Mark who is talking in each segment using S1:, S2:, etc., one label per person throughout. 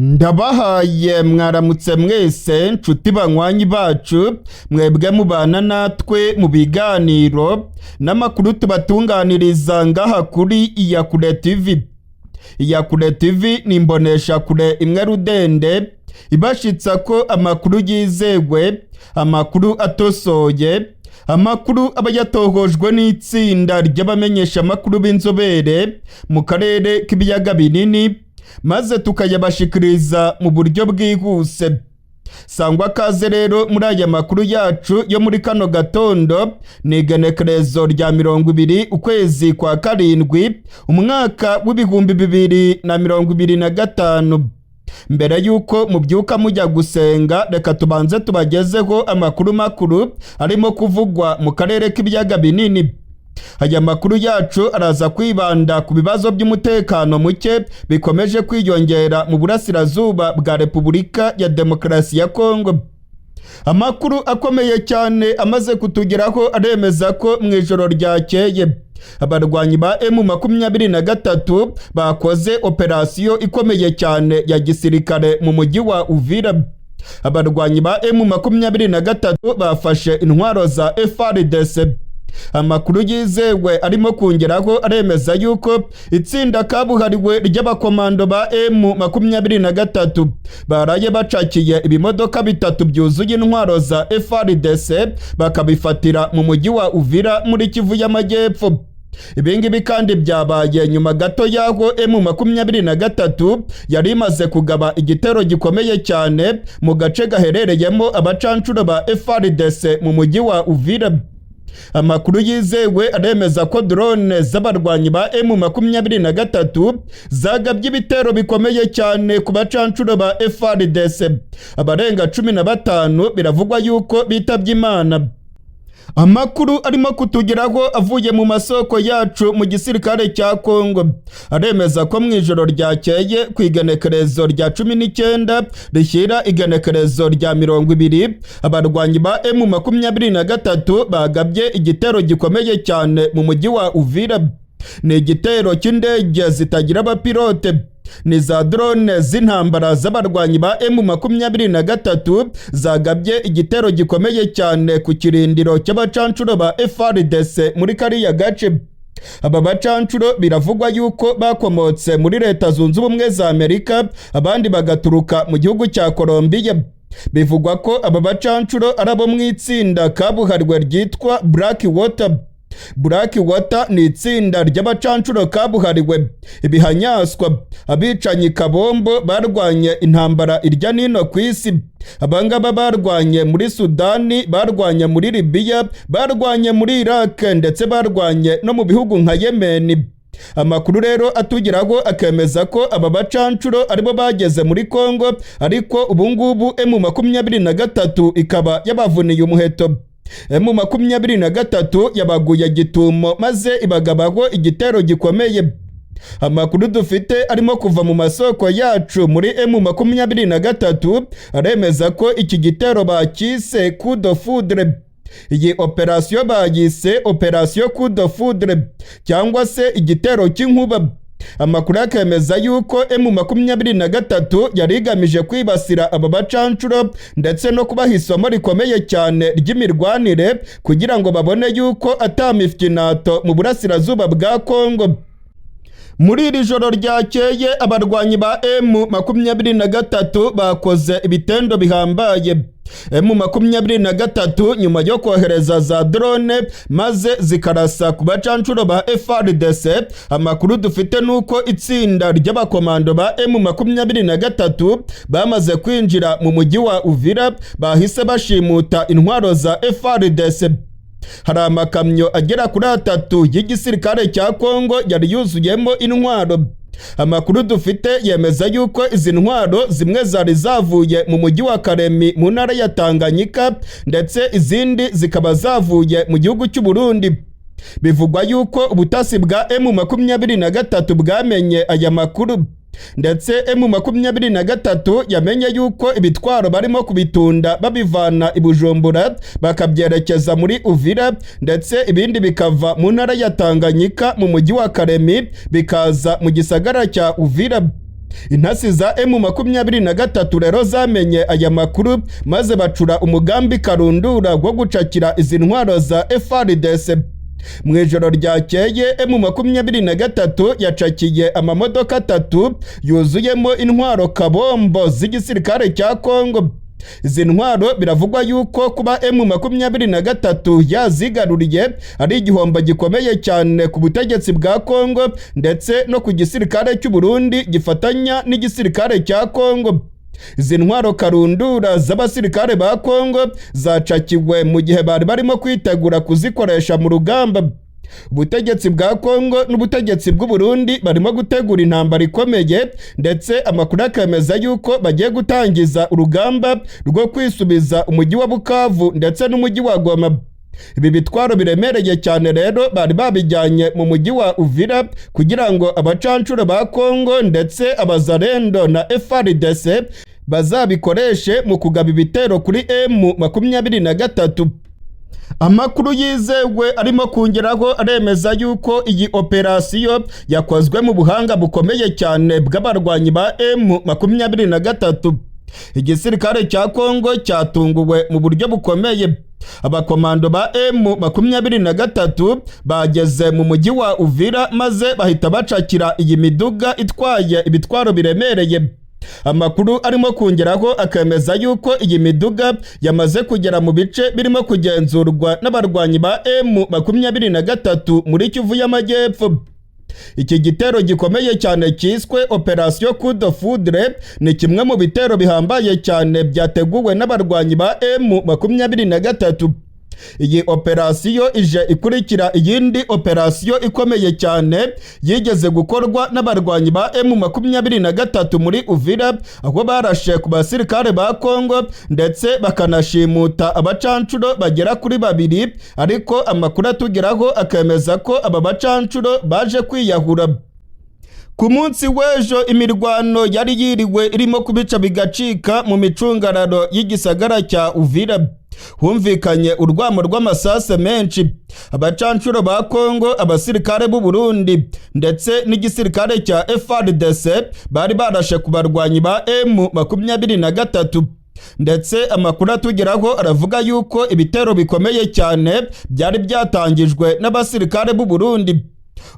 S1: Ndabahaye mwaramutse mwese nshuti banywanyi bacu mwebwe mubana natwe mu biganiro n'amakuru tubatunganiriza ngaha kuri IYAKURE TV. IYAKURE TV ni imbonesha kure imwe rudende ibashitsa ko amakuru yizewe, amakuru atosoye, amakuru aba yatohojwe n'itsinda ry'abamenyesha amakuru b'inzobere mu karere k'ibiyaga binini, maze tukayabashikiriza mu buryo bwihuse. Sangwa kaze rero muri aya makuru yacu yo muri kano gatondo, ni igenekerezo rya 20 ukwezi kwa karindwi umwaka w'ibihumbi 2025. Mbere yuko mubyuka mujya gusenga, reka tubanze tubagezeho amakuru makuru arimo kuvugwa mu karere k'ibiyaga binini. Aya makuru yacu araza kwibanda ku bibazo by'umutekano muke bikomeje kwiyongera mu burasirazuba bwa Repubulika ya Demokarasi ya Kongo. Amakuru akomeye cyane amaze kutugeraho aremeza ko mu ijoro ryakeye abarwanyi ba M23 bakoze operasiyo ikomeye cyane ya gisirikare mu mujyi wa UVIRA. Abarwanyi ba M23 bafashe intwaro za FARDC. Amakuru yizewe arimo kongeraho aremeza yuko itsinda kabuhariwe ry'abakomando ba M23 baraye bacakiye ibimodoka bitatu byuzuye intwaro za FARDC bakabifatira mu mujyi wa UVIRA muri Kivu y'Amajyepfo. Ibingibi kandi byabaye nyuma gato yaho M23 yari imaze kugaba igitero gikomeye cyane mu gace gaherereyemo abacancuro ba FARDC mu mujyi wa UVIRA. Amakuru yizewe aremeza ko drone z'abarwanyi ba M23 zagabye ibitero bikomeye cyane ku bacancuro ba FARDC. Abarenga 15 biravugwa yuko bitabye Imana. Amakuru arimo kutugeraho avuye mu masoko yacu mu gisirikare cya Kongo aremeza ko mu ijoro ryakeye ku igenekerezo rya 19 rishyira igenekerezo rya 20 abarwanyi ba M23 bagabye igitero gikomeye cyane mu mujyi wa UVIRA. Ni igitero cy'indege zitagira abapilote, ni za drone z'intambara z'abarwanyi ba M23 zagabye igitero gikomeye cyane ku kirindiro cy'abacancuro ba FARDC muri kariya gace. Aba bacancuro biravugwa yuko bakomotse muri Leta Zunze Ubumwe za Amerika, abandi bagaturuka mu gihugu cya Colombia. Bivugwa ko aba bacancuro arabo mu itsinda kabuhariwe ryitwa Black Water ni itsinda ry'abacancuro kabuhariwe ibihanyaswa, abicanyi kabombo barwanye intambara irya nino ku isi. Abangaba barwanye muri Sudani, barwanye muri Libya, barwanye muri Iraq ndetse barwanye no mu bihugu nka Yemen. Amakuru rero atugeraho akemeza ko aba bacancuro aribo bageze muri Kongo, ariko ubungubu M23 ikaba yabavuniye umuheto. M23 yabaguye gitumo maze ibagabaho igitero gikomeye. Amakuru dufite arimo kuva mu masoko yacu muri M23 aremeza ko iki gitero bakise coup de foudre. Iyi operasiyo bayise operasiyo coup de foudre cyangwa se igitero cy'inkuba. Amakuru akemeza yuko M23 yari igamije kwibasira aba bacancuro ndetse no kubaha isomo rikomeye cyane ry'imirwanire kugira ngo babone yuko atamifyinato mu burasirazuba bwa Kongo. Muri iri joro ryakeye abarwanyi ba M23 bakoze ibitendo bihambaye. M23 nyuma yo kohereza za drone maze zikarasa ku bacancuro ba FARDC, amakuru dufite nuko itsinda ry'abakomando ba M23 bamaze kwinjira mu mujyi wa UVIRA bahise bashimuta intwaro za FARDC. Hari amakamyo agera kuri 3 y'igisirikare cya Kongo yari yuzuyemo intwaro. Amakuru dufite yemeza yuko izi ntwaro zimwe zari zavuye mu mujyi wa Karemi mu ntara ya Tanganyika ndetse izindi zikaba zavuye mu gihugu cy'u Burundi. Bivugwa yuko ubutasi bwa M23 bwamenye aya makuru. ndetse M23 yamenye yuko ibitwaro barimo kubitunda babivana i Bujumbura bakabyerekeza muri UVIRA, ndetse ibindi bikava mu ntara ya Tanganyika mu mujyi wa Karemi bikaza mu gisagara cya UVIRA. intasi za M23 rero zamenye aya makuru maze bacura umugambi karundura wo gucakira izi ntwaro za FARDC. Mu ijoro ryakeye M23 yacakiye amamodoka 3 yuzuyemo intwaro kabombo z'igisirikare cya Kongo. Izi ntwaro biravugwa yuko kuba M23 yazigaruriye ari igihombo gikomeye cyane ku butegetsi bwa Kongo ndetse no ku gisirikare cy'u Burundi gifatanya n'igisirikare cya Kongo. Izi ntwaro karundura z'abasirikare ba Kongo zacakiwe mu gihe bari barimo kwitegura kuzikoresha mu rugamba. Ubutegetsi bwa Kongo n'ubutegetsi bw'u Burundi barimo gutegura intambara ikomeye ndetse amakuru akemeza yuko bagiye gutangiza urugamba rwo kwisubiza umujyi wa Bukavu ndetse n'umujyi wa Goma. Ibi bitwaro biremereye cyane rero bari babijyanye mu mujyi wa UVIRA kugira ngo abacancuro ba Kongo ndetse abazarendo na FARDC bazabikoreshe mu kugaba ibitero kuri M23. Amakuru yizewe arimo kongeraho aremeza yuko iyi operasiyo yakozwe mu buhanga bukomeye cyane bw'abarwanyi ba M23. Igisirikare cya Kongo cyatunguwe mu buryo bukomeye. Abakomando ba M23 bageze mu mujyi wa UVIRA maze bahita bacakira iyi miduga itwaye ibitwaro biremereye. Amakuru arimo kongeraho akemeza yuko iyi miduga yamaze kugera mu bice birimo kugenzurwa n'abarwanyi ba M23 muri Kivu y'Amajyepfo. Iki gitero gikomeye cyane cyiswe Operation Coup de Foudre ni kimwe mu bitero bihambaye cyane byateguwe n'abarwanyi ba M23. Iyi operasiyo ije ikurikira iyindi operasiyo ikomeye cyane yigeze gukorwa n'abarwanyi ba M23 muri UVIRA, aho barashe ku basirikare ba Kongo ndetse bakanashimuta abacancuro bagera kuri 2, ariko amakuru atugeraho akemeza ko aba bacancuro baje kwiyahura. Ku munsi w'ejo imirwano yari yiriwe irimo kubica bigacika mu micungararo y'igisagara cya UVIRA. Humvikanye urwamo rw'amasase menshi. Abacancuro ba Kongo, abasirikare b'u Burundi ndetse n'igisirikare cya FARDC bari barashe ku barwanyi ba M23. Ndetse amakuru atugeraho aravuga yuko ibitero bikomeye cyane byari byatangijwe n'abasirikare b'u Burundi.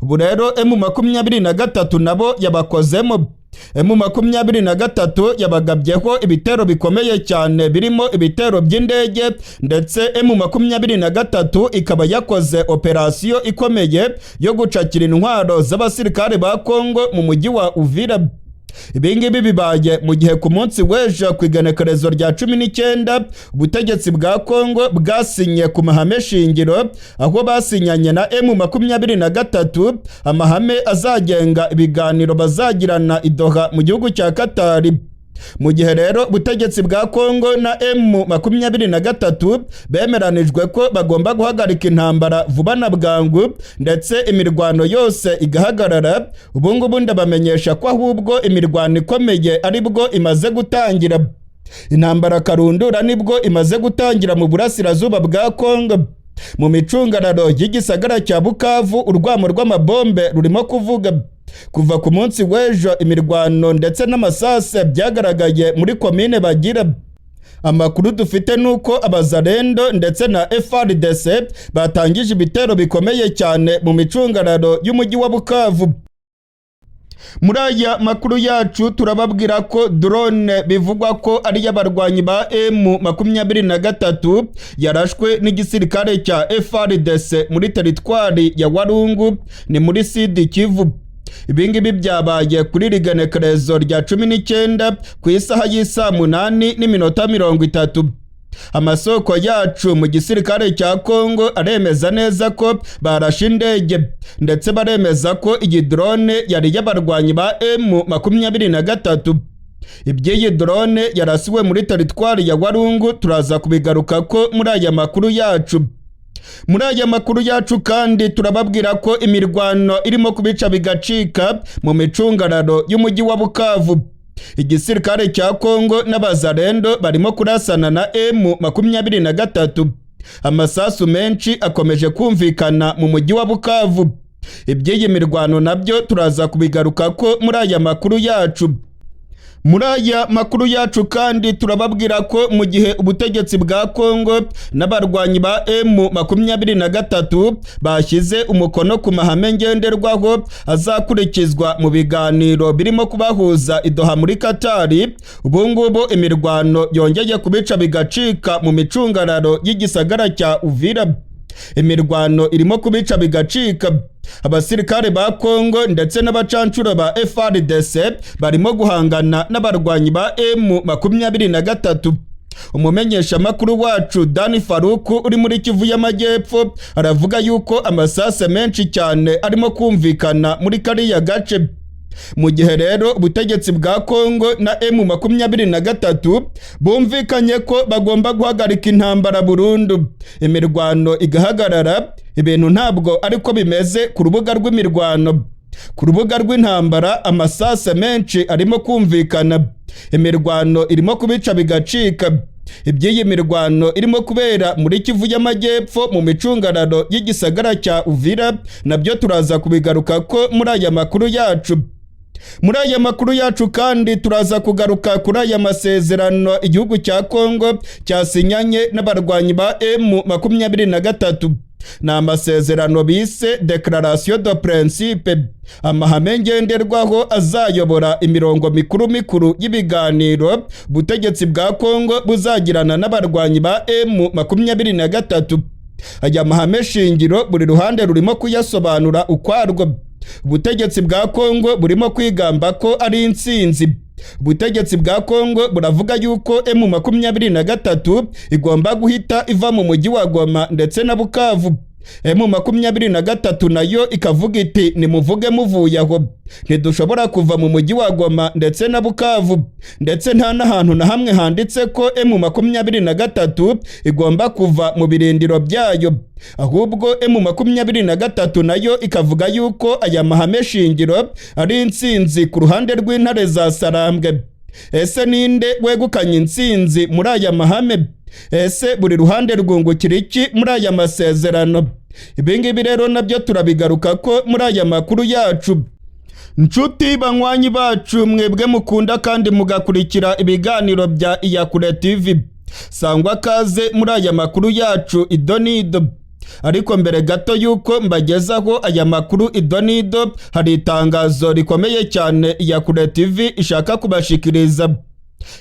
S1: Ubu rero M23 nabo yabakozemo. M23 yabagabyeho ibitero bikomeye cyane birimo ibitero by'indege ndetse M23 ikaba yakoze operasiyo ikomeye yo gucakira intwaro z'abasirikare ba Kongo mu mujyi wa UVIRA. Ibingibi bibaye mu gihe ku munsi w'ejo ku igenekerezo rya 19 ubutegetsi bwa Kongo bwasinye ku mahame shingiro, aho basinyanye na M23 amahame azagenga ibiganiro bazagirana i Doha mu gihugu cya Katari. Mu gihe rero ubutegetsi bwa Kongo na M23 bemeranijwe ko bagomba guhagarika intambara vuba na bwangu ndetse imirwano yose igahagarara, ubu ngubu ndabamenyesha ko ahubwo imirwano ikomeye aribwo imaze gutangira. Intambara karundura nibwo imaze gutangira mu burasirazuba bwa Kongo. Mu micungararo y'igisagara cya Bukavu urwamo rw'amabombe rurimo kuvuga. Kuva ku munsi w'ejo imirwano ndetse n'amasase byagaragaye muri komine Bagira. Amakuru dufite nuko abazarendo ndetse na FARDC batangije ibitero bikomeye cyane mu micungararo y'umujyi wa Bukavu. Muri aya makuru yacu turababwira ko drone bivugwa ko ari y'abarwanyi ba M23 yarashwe n'igisirikare cya FARDC muri teritwari ya Walungu ni muri Sud Kivu. Ibingibi byabaye kuri rigenekerezo rya 19 ku isaha y'isa 8:30. Amasoko yacu mu gisirikare cya Kongo aremeza neza ko barashe indege ndetse baremeza ko iyi drone yari y'abarwanyi ba M23. Iby'iyi drone yarasiwe muri teritwari ya Walungu turaza kubigaruka ko muri aya makuru yacu. Muri aya makuru yacu kandi turababwira ko imirwano irimo kubica bigacika mu micungararo y'umujyi wa Bukavu. Igisirikare cya Kongo n'abazarendo barimo kurasana na M23. Amasasu menshi akomeje kumvikana mu mujyi wa Bukavu. Iby'iyi mirwano nabyo turaza kubigaruka ko muri aya makuru yacu. Muri aya makuru yacu kandi turababwira ko mu gihe ubutegetsi bwa Kongo n'abarwanyi ba M23 bashyize umukono ku mahame ngenderwaho azakurikizwa mu biganiro birimo kubahuza idoha muri Katari, ubu ngubu imirwano yongeye kubica bigacika mu micungararo y'igisagara cya UVIRA. Imirwano irimo kubica bigacika. Abasirikare ba Kongo ndetse n'abacancuro ba FARDC barimo guhangana n'abarwanyi ba M23. Umumenyesha makuru wacu Dani Faruku uri muri Kivu y'Amajyepfo aravuga yuko amasase menshi cyane arimo kumvikana muri kariya gace. Mu gihe rero ubutegetsi bwa Kongo na M23 bumvikanye ko bagomba guhagarika intambara burundu, imirwano igahagarara, ibintu ntabwo ariko bimeze ku rubuga rw'imirwano. Ku rubuga rw'intambara amasase menshi arimo kumvikana, imirwano irimo kubica bigacika. Iby'iyi mirwano irimo kubera muri Kivu y'Amajyepfo mu micungararo y'igisagara cya UVIRA nabyo turaza kubigaruka ko muri aya makuru yacu. Muri aya makuru yacu kandi turaza kugaruka kuri aya masezerano igihugu cya Kongo cyasinyanye n'abarwanyi ba M23. Ni amasezerano bise Declaration de Principe, amahame ngenderwaho azayobora imirongo mikuru y'ibiganiro ubutegetsi bwa Kongo buzagirana n'abarwanyi ba M23. Aya mahame shingiro buri ruhande rurimo kuyasobanura ukwarwo. Ubutegetsi bwa Kongo burimo kwigamba ko ari intsinzi. Ubutegetsi bwa Kongo buravuga yuko M23 igomba guhita iva mu mujyi wa Goma ndetse na Bukavu. M23 nayo ikavuga iti nimuvuge muvuye aho, ntidushobora kuva mu mujyi wa Goma ndetse na Bukavu, ndetse nta n'ahantu na hamwe handitse ko M23 igomba kuva mu birindiro byayo. Ahubwo M23 nayo ikavuga yuko aya mahame shingiro ari intsinzi ku ruhande rw'intare za Sarambwe. Ese ninde wegukanye intsinzi muri aya mahame? Ese buri ruhande rwungukira iki muri aya masezerano? Ibingibi rero nabyo turabigaruka ko muri aya makuru yacu. Nshuti banywanyi bacu, mwebwe mukunda kandi mugakurikira ibiganiro bya IYAKURE TV, sangwa kaze muri aya makuru yacu idonido. Ariko mbere gato yuko mbagezaho aya makuru idonido, hari itangazo rikomeye cyane IYAKURE TV ishaka kubashikiriza.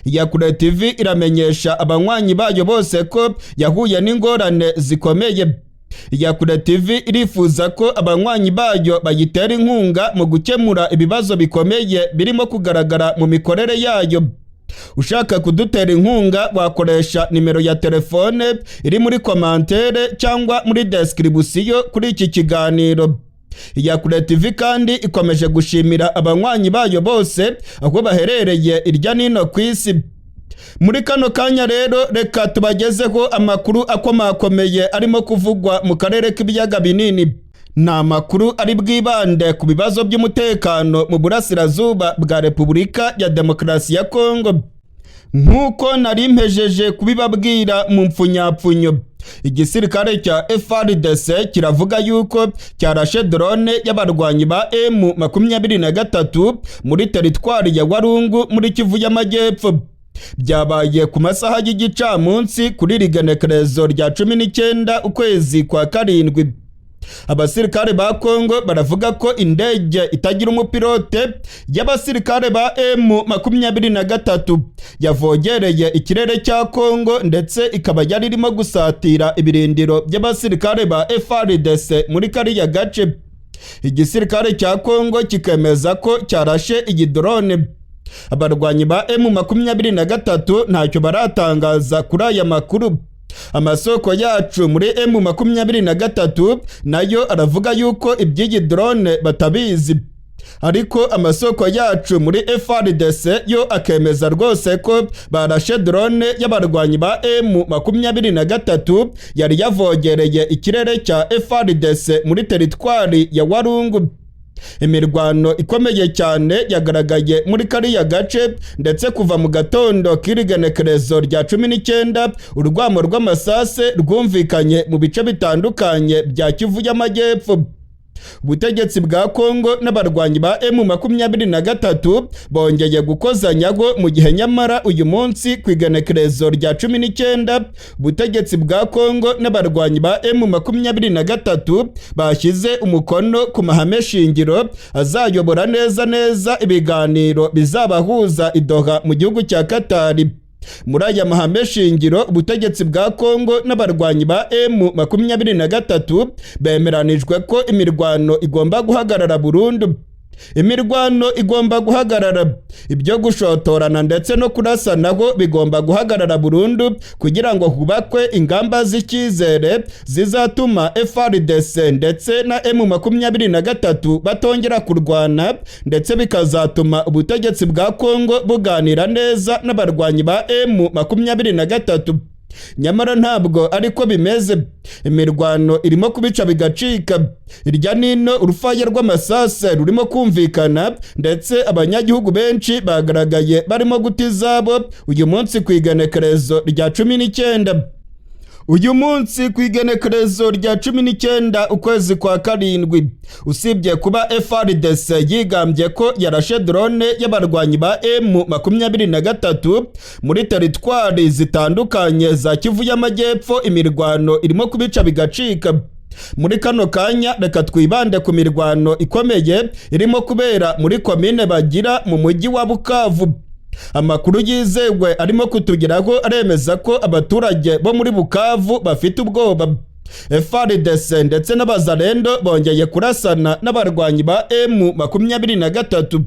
S1: IYAKURE TV iramenyesha abanywanyi bayo bose ko yahuye n'ingorane zikomeye. IYAKURE TV irifuza ko abanywanyi bayo bayitera inkunga mu gukemura ibibazo bikomeye birimo kugaragara mu mikorere yayo. Ushaka kudutera inkunga wakoresha nimero ya telefone iri muri komantere cyangwa muri description kuri iki kiganiro. IYAKURE TV kandi ikomeje gushimira abanywanyi bayo bose aho baherereye irya nino ku isi. Muri kano kanya rero reka tubagezeho amakuru akomakomeye arimo kuvugwa mu karere k'ibiyaga binini. Ni amakuru ari bwibande ku bibazo by'umutekano mu burasirazuba bwa Repubulika ya Demokarasi ya Kongo. Nk'uko nari mpejeje kubibabwira mu mpfunyapfunyo, igisirikare cya FARDC kiravuga yuko cyarashe drone y'abarwanyi ba M23 muri teritwari ya Warungu muri Kivu y'Amajyepfo. Byabaye ku masaha y'igicamunsi kuri rigenekerezo rya 19 ukwezi kwa karindwi. Abasirikare ba Kongo baravuga ko indege itagira umupilote y'abasirikare ba M23 yavogereye ikirere cya Kongo ndetse ikaba yari irimo gusatira ibirindiro by'abasirikare ba FARDC muri kariya gace. Igisirikare cya Kongo kikemeza ko cyarashe iyi drone. Abarwanyi ba M23 ntacyo baratangaza kuri aya makuru. Amasoko yacu muri M23 nayo aravuga yuko iby'iyi drone batabizi. Ariko amasoko yacu muri FARDC yo akemeza rwose ko barashe drone y'abarwanyi ba M23 yari yavogereye ikirere cya FARDC muri teritwari ya Warungu. Imirwano ikomeye cyane yagaragaye muri kariya gace ndetse kuva mu gatondo k'irigenekerezo rya 19 urwamo rw'amasase rwumvikanye mu bice bitandukanye bya Kivu y'Amajyepfo. ubutegetsi bwa Kongo n'abarwanyi ba M23 bongeye gukozanyaho mu gihe nyamara uyu munsi ku igenekerezo rya 19 ubutegetsi bwa Kongo n'abarwanyi ba M23 bashyize umukono ku mahame shingiro azayobora neza ibiganiro bizabahuza i Doha mu gihugu cya Katari. Muri aya mahame shingiro ubutegetsi bwa Kongo n'abarwanyi ba M23 bemeranijwe ko imirwano igomba guhagarara burundu. Imirwano igomba guhagarara, ibyo gushotorana ndetse no kurasanaho bigomba guhagarara burundu kugira ngo hubakwe ingamba z'icyizere zizatuma FARDC ndetse na M23 batongera kurwana, ndetse bikazatuma ubutegetsi bwa Kongo buganira neza n'abarwanyi ba M23. Nyamara ntabwo ariko bimeze. Imirwano irimo kubica bigacika, irya nino urufaya rw'amasase rurimo kumvikana, ndetse abanyagihugu benshi bagaragaye barimo guta izabo uyu munsi ku igenekerezo rya 19. Uyu munsi ku igenekerezo rya 19 ukwezi kwa karindwi, usibye kuba FARDC yigambye ko yarashe drone y'abarwanyi ba M23 muri teritwari zitandukanye za Kivu y'Amajyepfo, imirwano irimo kubica bigacika. Muri kano kanya reka twibande ku mirwano ikomeye irimo kubera muri komine Bagira mu mujyi wa Bukavu. Amakuru yizewe arimo kutugeraho aremeza ko abaturage bo muri Bukavu bafite ubwoba. FARDC ndetse n'abazalendo bongeye kurasana n'abarwanyi ba M23.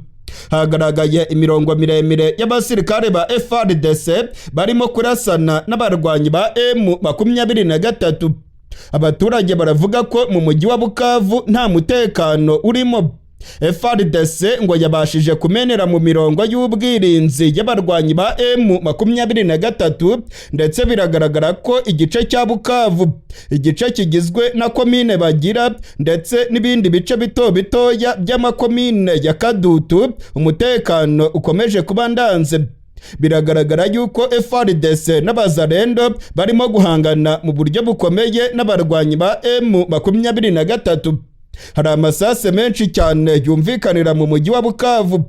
S1: Hagaragaye imirongo miremire y'abasirikare ba FARDC barimo kurasana n'abarwanyi ba M23. Abaturage baravuga ko mu mujyi wa Bukavu nta mutekano urimo. FARDC ngo yabashije kumenera mu mirongo y'ubwirinzi y'abarwanyi ba M23, ndetse biragaragara ko igice cya Bukavu, igice kigizwe na komine Bagira ndetse n'ibindi bice bitoya by'amakomine ya Kadutu, umutekano ukomeje kuba ndanze. Biragaragara yuko FARDC n'abazalendo barimo guhangana mu buryo bukomeye n'abarwanyi ba M23. Hari amasase menshi cyane yumvikanira mu mujyi wa Bukavu.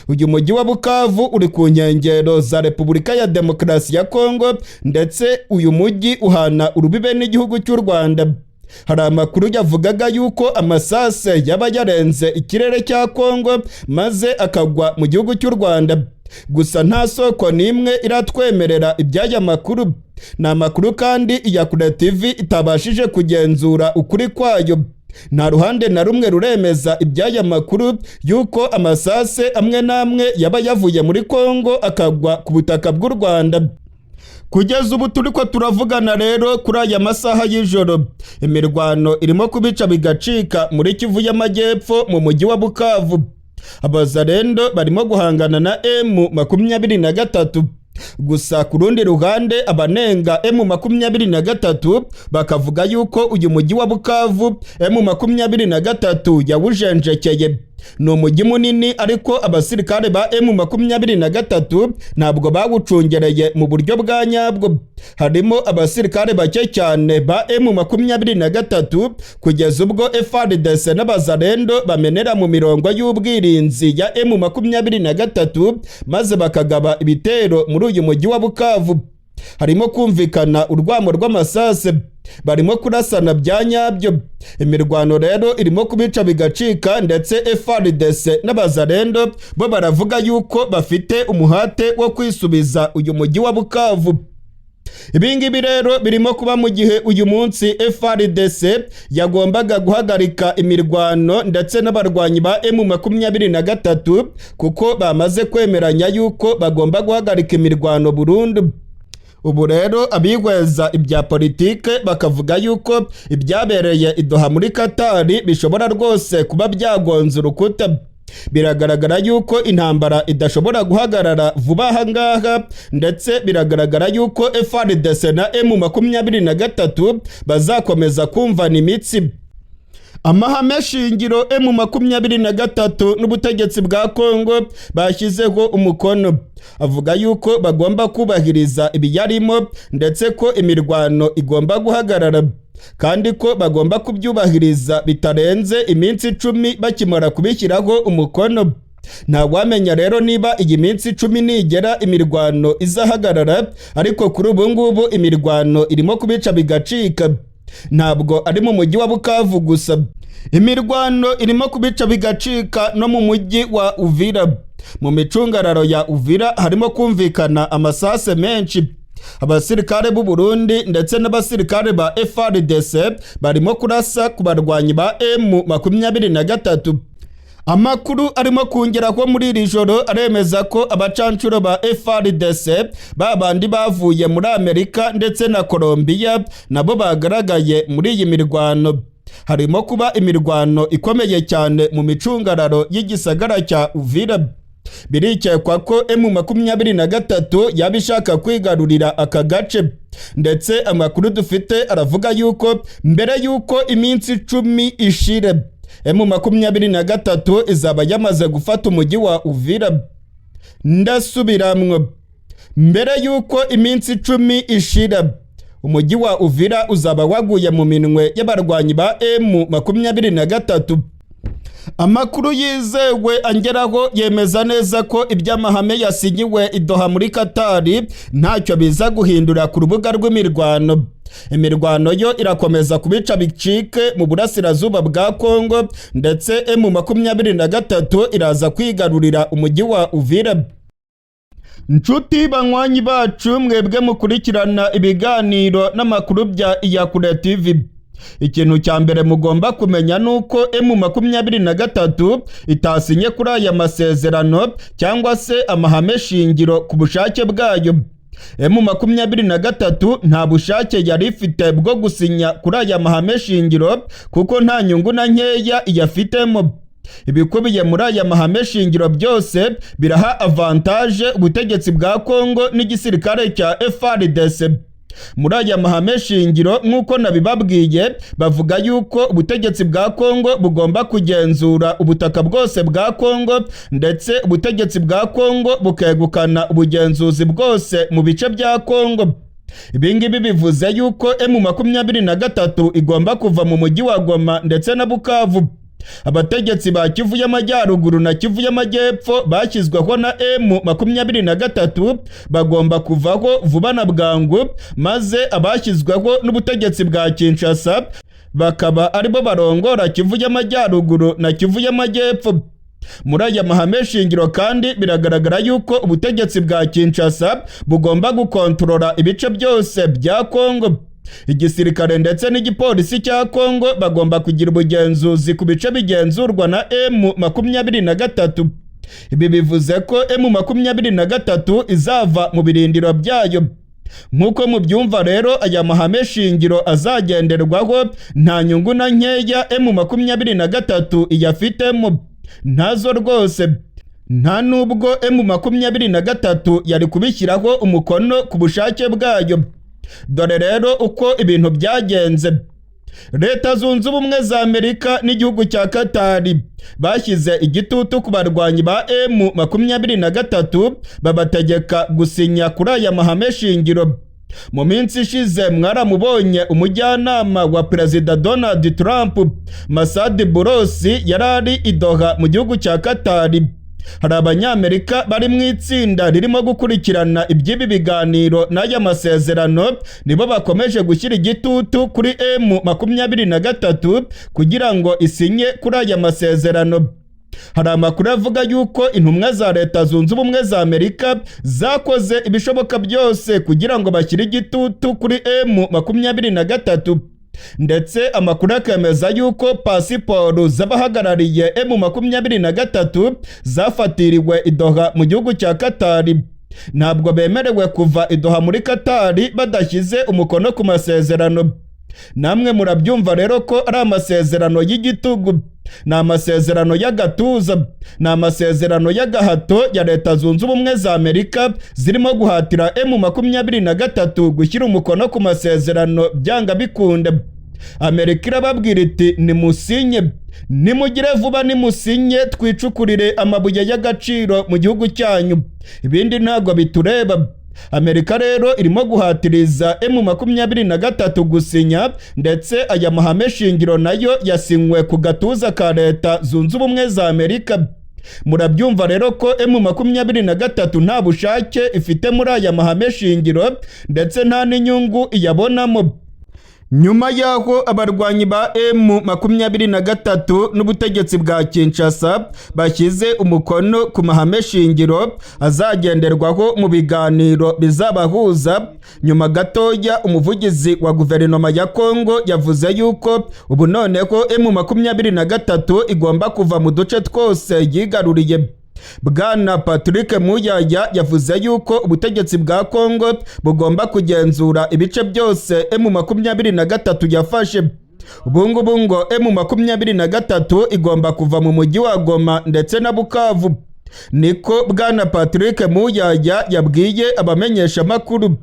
S1: Uyu mujyi wa Bukavu uri ku nkengero za Repubulika ya Demokarasi ya Kongo, ndetse uyu mujyi uhana urubibe n'igihugu cy'u Rwanda. Hari amakuru yavugaga yuko amasase yaba yarenze ikirere cya Kongo maze akagwa mu gihugu cy'u Rwanda. Gusa nta soko n'imwe iratwemerera iby'aya makuru. Ni amakuru kandi IYAKURE TV itabashije kugenzura ukuri kwayo. Nta ruhande na rumwe ruremeza iby'aya makuru yuko amasase amwe n'amwe yaba yavuye muri Kongo akagwa ku butaka bw'u Rwanda. Kugeza ubu turiko turavugana rero kuri aya masaha y'ijoro, imirwano irimo kubica bigacika muri Kivu y'Amajyepfo mu mujyi wa Bukavu. Abazalendo barimo guhangana na M23. Gusa ku rundi ruhande abanenga M23 bakavuga yuko uyu mujyi wa Bukavu M23 yawujenjekeye. Ni umujyi munini ariko abasirikare ba M23 ntabwo bawucungereye mu buryo bwa nyabwo. Harimo abasirikare bake cyane ba M23 kugeza ubwo FARDC n'abazalendo bamenera mu mirongo y'ubwirinzi ya M23 maze bakagaba ibitero muri uyu mujyi wa Bukavu. Harimo kumvikana urwamo rw'amasase, barimo kurasana bya nyabyo. Imirwano rero irimo kubica bigacika, ndetse FARDC n'abazalendo bo baravuga yuko bafite umuhate wo kwisubiza uyu mujyi wa Bukavu. Ibingibi rero birimo kuba mu gihe uyu munsi FARDC yagombaga guhagarika imirwano ndetse n'abarwanyi ba M23 kuko bamaze kwemeranya yuko bagomba guhagarika imirwano burundu. Ubu rero abihweza ibya politike bakavuga yuko ibyabereye i Doha muri Katari bishobora rwose kuba byagonze urukuta. Biragaragara yuko intambara idashobora guhagarara vuba aha ngaha, ndetse biragaragara yuko FARDC na M23 bazakomeza kumvana imitsi. amahame shingiro M23 n'ubutegetsi bwa Kongo bashyizeho umukono avuga yuko bagomba kubahiriza ibiyarimo ndetse ko imirwano igomba guhagarara kandi ko bagomba kubyubahiriza bitarenze iminsi 10 bakimara kubishyiraho umukono. Nta wamenya rero niba iyi minsi 10 nigera imirwano izahagarara, ariko kuri ubu ngubu imirwano irimo kubica bigacika. Ntabwo ari mu mujyi wa Bukavu gusa, imirwano irimo kubica bigacika no mu mujyi wa UVIRA. Mu micungararo ya UVIRA harimo kumvikana amasase menshi. Abasirikare b'u Burundi ndetse n'abasirikare ba FARDC barimo kurasa ku barwanyi ba M23. Amakuru arimo kongeraho muri iri joro aremeza ko abacancuro ba FARDC babandi bavuye muri Amerika ndetse na Colombia nabo bagaragaye muri iyi mirwano. Harimo kuba imirwano ikomeye cyane mu micungararo y'igisagara cya UVIRA. Birikekwa ko M23 yabishaka kwigarurira aka gace, ndetse amakuru dufite aravuga yuko mbere yuko iminsi 10 ishire M23 izaba yamaze gufata umujyi wa UVIRA. Ndasubiramwo, mbere yuko iminsi 10 ishira umujyi wa UVIRA uzaba waguye mu minwe y'abarwanyi ba M23. Amakuru yizewe angeraho yemeza neza ko iby'amahame yasinyiwe i Doha muri Katari ntacyo biza guhindura ku rubuga rw'imirwano. Imirwano yo irakomeza kubica bicike mu burasirazuba bwa Kongo, ndetse M23 iraza kwigarurira umujyi wa UVIRA. Nshuti banywanyi bacu, mwebwe mukurikirana ibiganiro n'amakuru bya IYAKURE TV, ikintu cya mbere mugomba kumenya nuko M23 itasinye kuri aya masezerano cyangwa se amahame shingiro ku bushake bwayo. M23 nta bushake yari ifite bwo gusinya kuri aya mahame shingiro kuko nta nyungu na nkeya iyafitemo. Ibikubiye muri aya mahame shingiro byose biraha avantage ubutegetsi bwa Kongo n'igisirikare cya FARDC. Muri aya mahame shingiro nk'uko nabibabwiye, bavuga yuko ubutegetsi bwa Kongo bugomba kugenzura ubutaka bwose bwa Kongo, ndetse ubutegetsi bwa Kongo bukegukana ubugenzuzi bwose mu bice bya Kongo. Ibingibi bivuze yuko M23 igomba kuva mu mujyi wa Goma ndetse na Bukavu. Abategetsi ba Kivu y'Amajyaruguru na Kivu y'Amajyepfo bashyizweho na M23 bagomba kuvaho vuba na bwangu, maze abashyizweho n'ubutegetsi bwa Kinshasa bakaba aribo barongora Kivu y'Amajyaruguru na Kivu y'Amajyepfo. Muri aya mahame shingiro kandi biragaragara yuko ubutegetsi bwa Kinshasa bugomba gukontorora ibice byose bya Kongo. Igisirikare ndetse n'igipolisi cya Kongo bagomba kugira ubugenzuzi ku bice bigenzurwa na M23. Ibi bivuze ko M23 izava mu birindiro byayo. Nk'uko mubyumva rero, aya mahame shingiro azagenderwaho nta nyungu na nkeya M23 iyafitemo, ntazo rwose. Nta nubwo M23 yari kubishyiraho umukono ku bushake bwayo. Dore rero uko ibintu byagenze. Leta Zunze Ubumwe za Amerika n'igihugu cya Katari bashyize igitutu ku barwanyi ba M23 babategeka gusinya kuri aya mahame shingiro. Mu minsi ishize mwaramubonye umujyanama wa Perezida Donald Trump, Masad Burosi, yarari i Doha mu gihugu cya Katari. Hari abanyamerika bari mu itsinda ririmo gukurikirana iby'ibi biganiro n'aya masezerano, nibo bakomeje gushyira igitutu kuri M23 kugira ngo isinye kuri aya masezerano. Hari amakuru avuga yuko intumwa za Leta Zunze Ubumwe za Amerika zakoze ibishoboka byose kugira ngo bashyire igitutu kuri M23. Ndetse amakuru akemeza yuko pasiporo z'abahagarariye M23 zafatiriwe i Doha mu gihugu cya Katari. Ntabwo bemerewe kuva i Doha muri Katari badashyize umukono ku masezerano. Namwe murabyumva rero ko ari amasezerano y'igitugu, ni amasezerano y'agatuza, ni amasezerano y'agahato ya Leta Zunze Ubumwe za Amerika zirimo guhatira M23 gushyira umukono ku masezerano byanga bikunda. Amerika irababwira iti nimusinye, nimugire vuba nimusinye twicukurire amabuye y'agaciro mu gihugu cyanyu, ibindi ntabwo bitureba. Amerika rero irimo guhatiriza M23 gusinya, ndetse aya mahame shingiro nayo yasinywe ku gatuza ka Leta Zunze Ubumwe za Amerika. Murabyumva rero ko M23 nta bushake ifite muri aya mahame shingiro, ndetse nta n'inyungu iyabonamo. Nyuma yaho abarwanyi ba M23 n'ubutegetsi bwa Kinshasa bashyize umukono ku mahame shingiro azagenderwaho mu biganiro bizabahuza, nyuma gatoya umuvugizi wa guverinoma ya Kongo yavuze yuko ubu noneho M23 igomba kuva mu duce twose yigaruriye. Bwana Patrick Muyaya yavuze yuko ubutegetsi bwa Kongo bugomba kugenzura ibice byose M23 yafashe. Ubungubu ngo M23 igomba kuva mu mujyi wa Goma ndetse na Bukavu, niko Bwana Patrick Muyaya yabwiye abamenyesha makuru.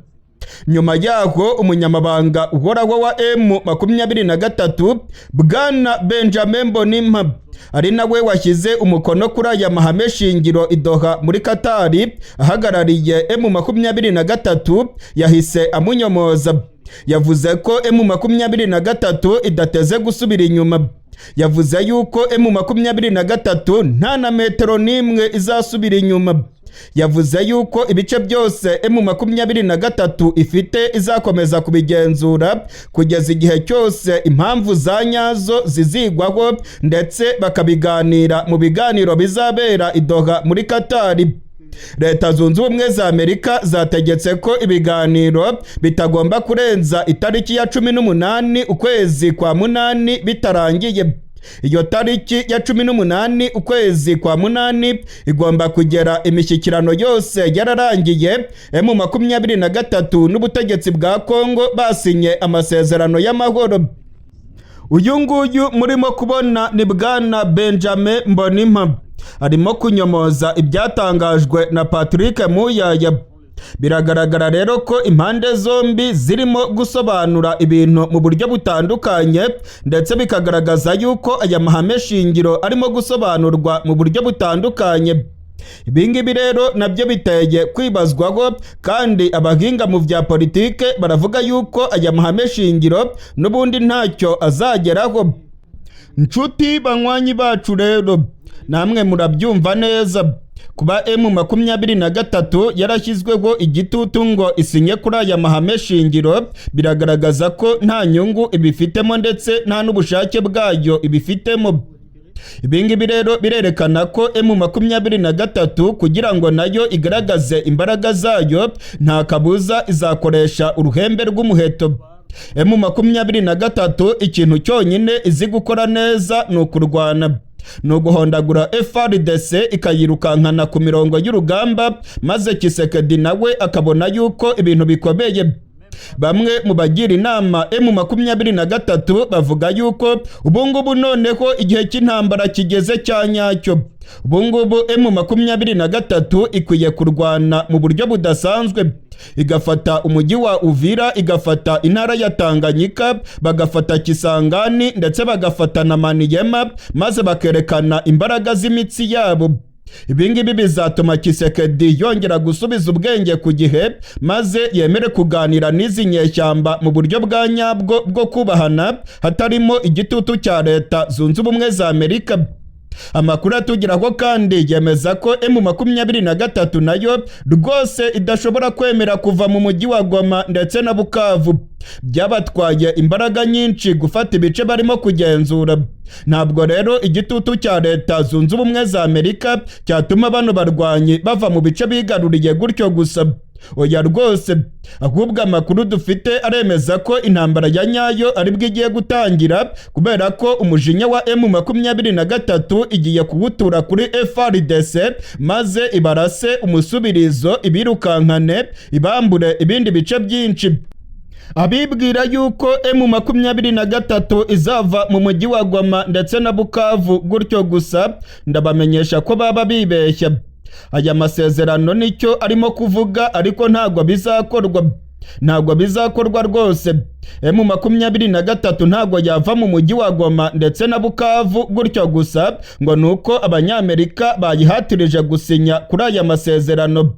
S1: Nyuma yaho umunyamabanga uhoraho wa M23 Bwana Benjamin Mbonimpa ari nawe washyize umukono kuri aya mahame shingiro i Doha muri Katari, ahagarariye M23 yahise amunyomoza. Yavuze ko M23 idateze gusubira inyuma. Yavuze yuko M23 nta na metero n'imwe izasubira inyuma. Yavuze yuko ibice byose M23 ifite izakomeza kubigenzura kugeza igihe cyose impamvu za nyazo zizigwaho, ndetse bakabiganira mu biganiro bizabera i Doha muri Katari. Leta Zunze Ubumwe za Amerika zategetse ko ibiganiro bitagomba kurenza itariki ya 18 ukwezi kwa munani bitarangiye. Iyo tariki ya 18 ukwezi kwa munani igomba kugera imishyikirano yose yararangiye, M23 n'ubutegetsi bwa Kongo basinye amasezerano y'amahoro. Uyu nguyu murimo kubona ni Bwana Benjamin Mbonimpa, arimo kunyomoza ibyatangajwe na Patrick Muyaya. Biragaragara rero ko impande zombi zirimo gusobanura ibintu mu buryo butandukanye, ndetse bikagaragaza yuko aya mahame shingiro arimo gusobanurwa mu buryo butandukanye. Ibingibi rero nabyo biteye kwibazwaho, kandi abahinga mu bya politike baravuga yuko aya mahame shingiro n'ubundi ntacyo azageraho. Nshuti banywanyi bacu rero, namwe murabyumva neza. Kuba M23 yarashyizweho igitutu ngo isinye kuri aya mahame shingiro biragaragaza ko nta nyungu ibifitemo, ndetse nta n'ubushake bwayo ibifitemo. Ibingibi rero birerekana ko M23 kugira ngo nayo igaragaze imbaraga zayo, nta kabuza izakoresha uruhembe rw'umuheto. M23 ikintu cyonyine izi gukora neza ni ukurwana, ni uguhondagura FARDC ikayirukankana ku mirongo y'urugamba, maze Kisekedi nawe akabona yuko ibintu bikomeye. Bamwe mu bagira inama M23 bavuga yuko ubungubu noneho igihe cy'intambara kigeze cya nyacyo. Ubungubu M23 ikwiye kurwana mu buryo budasanzwe, igafata umujyi wa UVIRA, igafata intara ya Tanganyika, bagafata Kisangani, ndetse bagafata na Maniema, maze bakerekana imbaraga z'imitsi yabo. Ibingibi bizatuma Kisekedi yongera gusubiza ubwenge ku gihe, maze yemere kuganira n'izi nyeshyamba mu buryo bwa nyabwo bwo kubahana, hatarimo igitutu cya Leta Zunze Ubumwe za Amerika. Amakuru atugeraho kandi yemeza ko M23 nayo rwose idashobora kwemera kuva mu mujyi wa Goma ndetse na Bukavu. Byabatwaye imbaraga nyinshi gufata ibice barimo kugenzura. Ntabwo rero igitutu cya Leta Zunze Ubumwe za Amerika cyatuma bano barwanyi bava mu bice bigaruriye gutyo gusa. Oya rwose, ahubwo amakuru dufite aremeza ko intambara ya nyayo aribwo igiye gutangira, kubera ko umujinya wa M23 igiye kuwutura kuri FARDC, maze ibarase umusubirizo, ibirukankane, ibambure ibindi bice byinshi. Abibwira yuko M23 izava mu mujyi wa Goma ndetse na Bukavu gutyo gusa, ndabamenyesha ko baba bibeshya. Aya masezerano nicyo arimo kuvuga, ariko ntabwo bizakorwa. ntabwo bizakorwa rwose. M23 ntabwo yava mu mujyi wa Goma ndetse na Bukavu gutyo gusa ngo nuko abanyamerika bayihatirije gusinya kuri aya masezerano.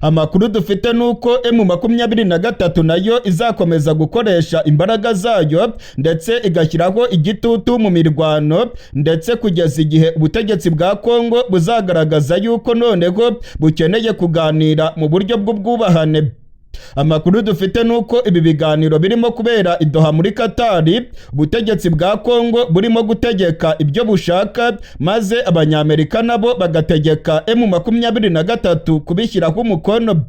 S1: Amakuru dufite nuko M23 nayo izakomeza gukoresha imbaraga zayo ndetse igashyiraho igitutu mu mirwano ndetse kugeza igihe ubutegetsi bwa Kongo buzagaragaza yuko noneho bukeneye kuganira mu buryo bw'ubwubahane. Amakuru dufite nuko ibi biganiro birimo kubera i Doha muri Katari, ubutegetsi bwa Kongo burimo gutegeka ibyo bushaka maze abanyamerika nabo bagategeka M23 kubishyiraho umukono.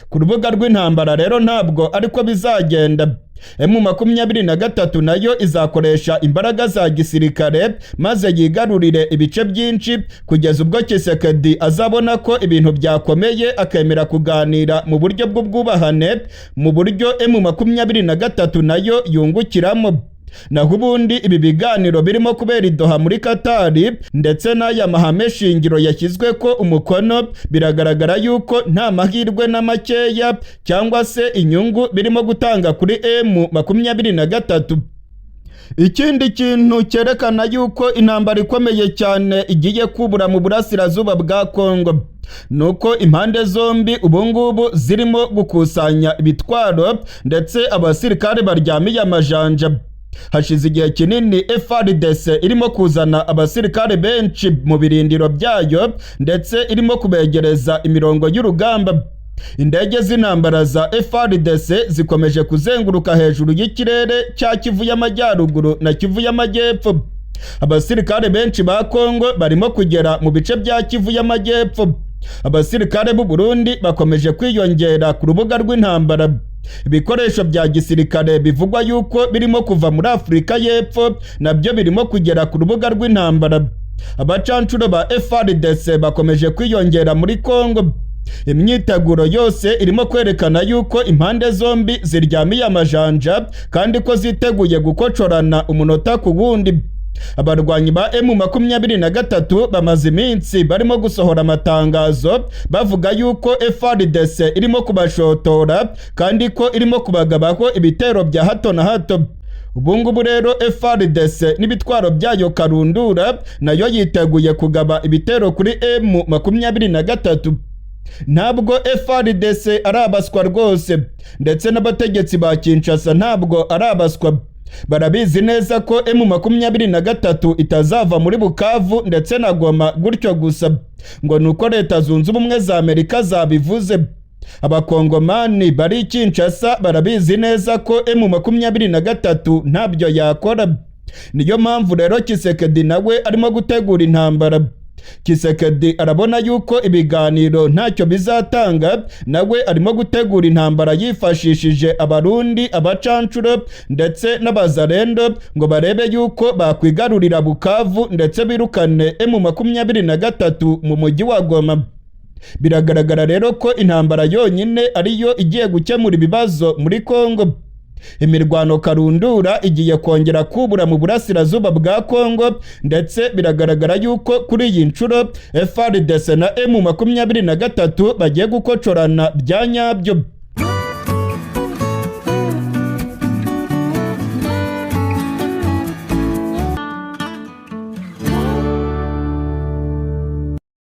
S1: Ku rubuga rw'intambara rero ntabwo ariko bizagenda. M23 nayo izakoresha imbaraga za gisirikare maze yigarurire ibice byinshi kugeza ubwo Tshisekedi azabona ko ibintu byakomeye akemera kuganira mu buryo bw'ubwubahane, mu buryo M23 nayo yungukiramo. Naho ubundi ibi biganiro birimo kubera i Doha muri Katari ndetse n'aya mahame shingiro yashyizwe ko umukono, biragaragara yuko nta mahirwe na makeya cyangwa se inyungu birimo gutanga kuri M23. Ikindi kintu cyerekana yuko intambara ikomeye cyane igiye kubura mu burasirazuba bwa Kongo nuko impande zombi ubungubu zirimo gukusanya ibitwaro ndetse abasirikare baryamiye amajanja. Hashize igihe kinini FARDC irimo kuzana abasirikare benshi mu birindiro byayo ndetse irimo kubegereza imirongo y'urugamba. Indege z'intambara za FARDC zikomeje kuzenguruka hejuru y'ikirere cya Kivu y'Amajyaruguru na Kivu y'Amajyepfo. Abasirikare benshi ba Kongo barimo kugera mu bice bya Kivu y'Amajyepfo. Abasirikare b'u Burundi bakomeje kwiyongera ku rubuga rw'intambara. Ibikoresho bya gisirikare bivugwa yuko birimo kuva muri Afurika y'Epfo nabyo birimo kugera ku rubuga rw'intambara. Abacancuro ba FARDC bakomeje kwiyongera muri Kongo. Imyiteguro yose irimo kwerekana yuko impande zombi ziryamiye amajanja kandi ko ziteguye gukocorana umunota ku wundi. Abarwanyi ba M23 bamaze iminsi barimo gusohora amatangazo bavuga yuko FARDC irimo kubashotora kandi ko irimo kubagabaho ibitero bya hato na hato. Ubungubu rero FARDC n'ibitwaro byayo karundura nayo yiteguye kugaba ibitero kuri M23. Ntabwo FARDC arabaswa rwose ndetse n'abategetsi ba Kinshasa ntabwo arabaswa. Barabizi neza ko M23 itazava muri Bukavu ndetse na Goma gutyo gusa ngo nuko Leta Zunze Ubumwe za Amerika zabivuze. Abakongomani bari Kinshasa barabizi neza ko M23 ntabyo yakora. Niyo mpamvu rero Tshisekedi nawe arimo gutegura intambara. Tshisekedi arabona yuko ibiganiro ntacyo bizatanga, nawe arimo gutegura intambara yifashishije abarundi, abacancuro ndetse n'abazarendo ngo barebe yuko bakwigarurira Bukavu ndetse birukane M23 mu mujyi wa Goma. Biragaragara rero ko intambara yonyine ariyo igiye gukemura ibibazo muri Kongo. Imirwano karundura igiye kongera kubura mu burasirazuba bwa Kongo ndetse biragaragara yuko kuri iyi nshuro FARDC na M23 bagiye gukocorana bya nyabyo.